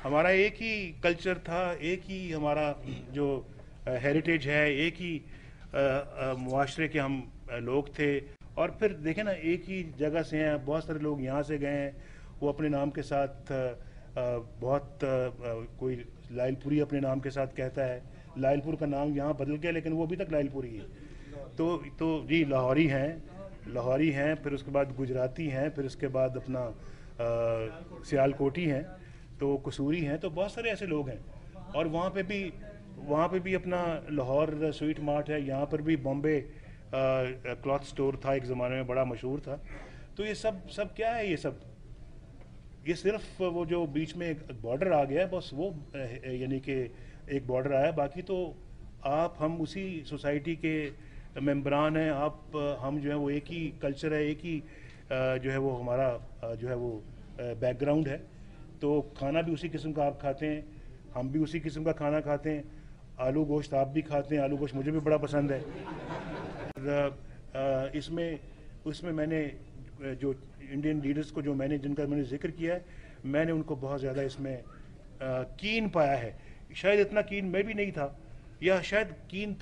हमारा एक ही कल्चर था, एक ही हमारा जो हेरिटेज है, एक ही मुआशरे के हम लोग थे। और फिर देखें ना, एक ही जगह से हैं, बहुत सारे लोग यहाँ से गए हैं। वो अपने नाम के साथ कोई लाइलपुरी अपने नाम के साथ कहता है। लाइलपुर का नाम यहाँ बदल गया, लेकिन वो अभी तक लाइलपुरी है। तो जी, लाहौरी हैं, फिर उसके बाद गुजराती हैं, फिर उसके बाद अपना सियालकोटी हैं, तो कसूरी हैं, तो बहुत सारे ऐसे लोग हैं। और वहाँ पे भी अपना लाहौर स्वीट मार्ट है। यहाँ पर भी बॉम्बे क्लॉथ स्टोर था, एक ज़माने में बड़ा मशहूर था। तो ये सब सब क्या है, ये सिर्फ वो जो बीच में एक बॉर्डर आ गया है, बस वो यानी कि एक बॉर्डर आया। बाकी तो आप हम उसी सोसाइटी के मेंबरान हैं। हम जो है वो एक ही कल्चर है, एक ही जो है वो हमारा जो है वो बैकग्राउंड है। तो खाना भी उसी किस्म का आप खाते हैं, हम भी उसी किस्म का खाना खाते हैं। आलू गोश्त आप भी खाते हैं, आलू गोश्त मुझे भी बड़ा पसंद है। इसमें उसमें मैंने जो इंडियन लीडर्स को जिनका मैंने जिक्र किया है, मैंने उनको बहुत ज़्यादा इसमें कीन पाया है। शायद इतना कीन मैं भी नहीं था, या शायद कीन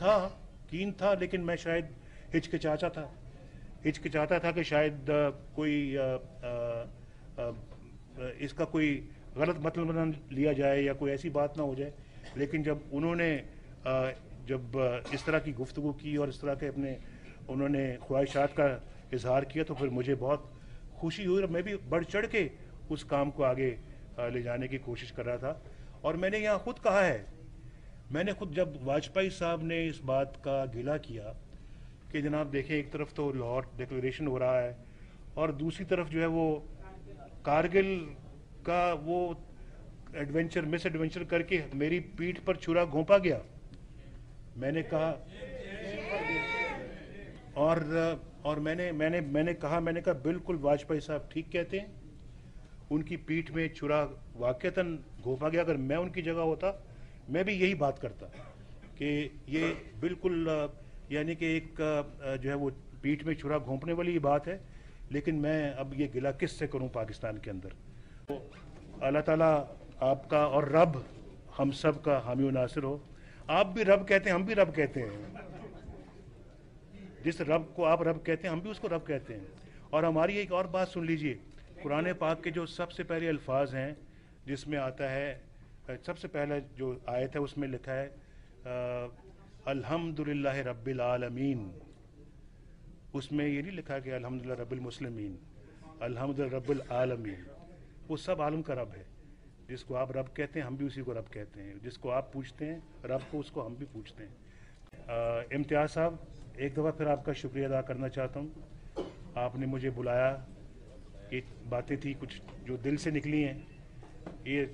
था, लेकिन मैं शायद हिचकिचाता था कि शायद कोई इसका कोई गलत मतलब ना लिया जाए या कोई ऐसी बात ना हो जाए। लेकिन जब उन्होंने इस तरह की गुफ्तगू की और इस तरह के उन्होंने ख्वाहिशात का इजहार किया, तो फिर मुझे बहुत खुशी हुई और मैं भी बढ़ चढ़ के उस काम को आगे ले जाने की कोशिश कर रहा था। और मैंने यहाँ खुद कहा है, मैंने खुद, जब वाजपेयी साहब ने इस बात का गिला किया कि जनाब देखें, एक तरफ तो लाहौर डिक्लेरेशन हो रहा है और दूसरी तरफ जो है वो कारगिल का वो मिस एडवेंचर करके मेरी पीठ पर छुरा घोंपा गया। मैंने कहा और मैंने कहा बिल्कुल वाजपेयी साहब ठीक कहते हैं। उनकी पीठ में छुरा वाकईतन घोंपा गया। अगर मैं उनकी जगह होता, मैं भी यही बात करता कि ये बिल्कुल यानी कि एक जो है वो पीठ में छुरा घोंपने वाली बात है। लेकिन मैं अब ये गिला किस से करूं पाकिस्तान के अंदर। तो अल्लाह ताला आपका और रब हम सब का हामी और नासिर हो। आप भी रब कहते हैं, हम भी रब कहते हैं। जिस रब को आप रब कहते हैं, हम भी उसको रब कहते हैं। और हमारी एक और बात सुन लीजिए, कुरान पाक के जो सबसे पहले अल्फाज हैं, जिसमें आता है, सबसे पहला जो आयत है उसमें लिखा है अल्हम्दुलिल्लाह रब्बिल आलमीन। उसमें ये नहीं लिखा कि अल्हम्दुलिल्लाह रब्बिल मुस्लिमीन, अल्हम्दुलिल्लाह रब्बिल आलमीन। वो सब आलम का रब है। जिसको आप रब कहते हैं, हम भी उसी को रब कहते हैं। जिसको आप पूछते हैं रब को, उसको हम भी पूछते हैं। इम्तियाज़ साहब, एक दफ़ा फिर आपका शुक्रिया अदा करना चाहता हूँ। आपने मुझे बुलाया, एक बातें थी कुछ जो दिल से निकली हैं। ये